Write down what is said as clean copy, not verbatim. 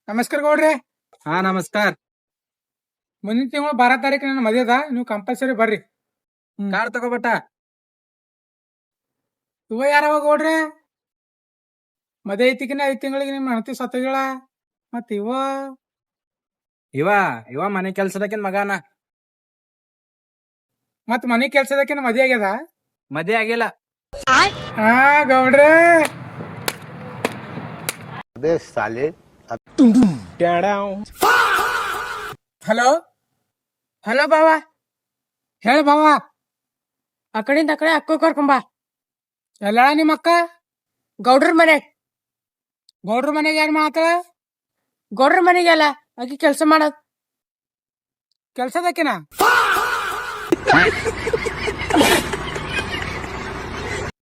ನಮಸ್ಕಾರ ಗೌಡ್ರಿ. ಹಾ ನಮಸ್ಕಾರ. ಮುಂದಿನ ತಿಂಗಳು 12 ತಾರೀಕು ನನ್ನ ಮದುವೆ ಅದ, ನೀವು ಕಂಪಲ್ಸರಿ ಬರ್ರಿ. ಕಾರ್ ತಗೋಬಟ್ಟ. ಇವ ಯಾರವ ಗೌಡ್ರಿ? ಮದುವೆ ಐತಿಕಿನ 5 ತಿಂಗಳಿಗೆ ನಿಮ್ಮ ಹೆಂಡತಿ ಸತ್ತೋಗ್ಯಾಳ. ಮತ್ ಇವ ಇವ ಮನೆ ಕೆಲ್ಸದಕಿನ್ ಮಗಾನ. ಮತ್ ಮನೆ ಕೆಲ್ಸದಕ್ಕಿನ ಮದುವೆ ಆಗ್ಯದ? ಮದ್ವೆ ಆಗಿಲ್ಲ. ಹಾ ಗೌಡ್ರೆ. ಹಲೋ ಹಲೋ ಬಾವ, ಹೇಳ ಬಾವ. ಆ ಕಡೆಯಿಂದ ಆ ಕಡೆ ಅಕ್ಕ ಕರ್ಕೊಂಬ. ಎಲ್ಲ ನಿಮ್ಮ ಅಕ್ಕ? ಗೌಡ್ರ ಮನೆ. ಗೌಡ್ರ ಮನೆಗೆ ಯಾರು ಮಾತಾಡ? ಗೌಡ್ರ ಮನೆಗೆ ಅಲ್ಲ, ಆಕಿ ಕೆಲ್ಸ ಮಾಡದ್. ಕೆಲ್ಸದಕ್ಕಿನ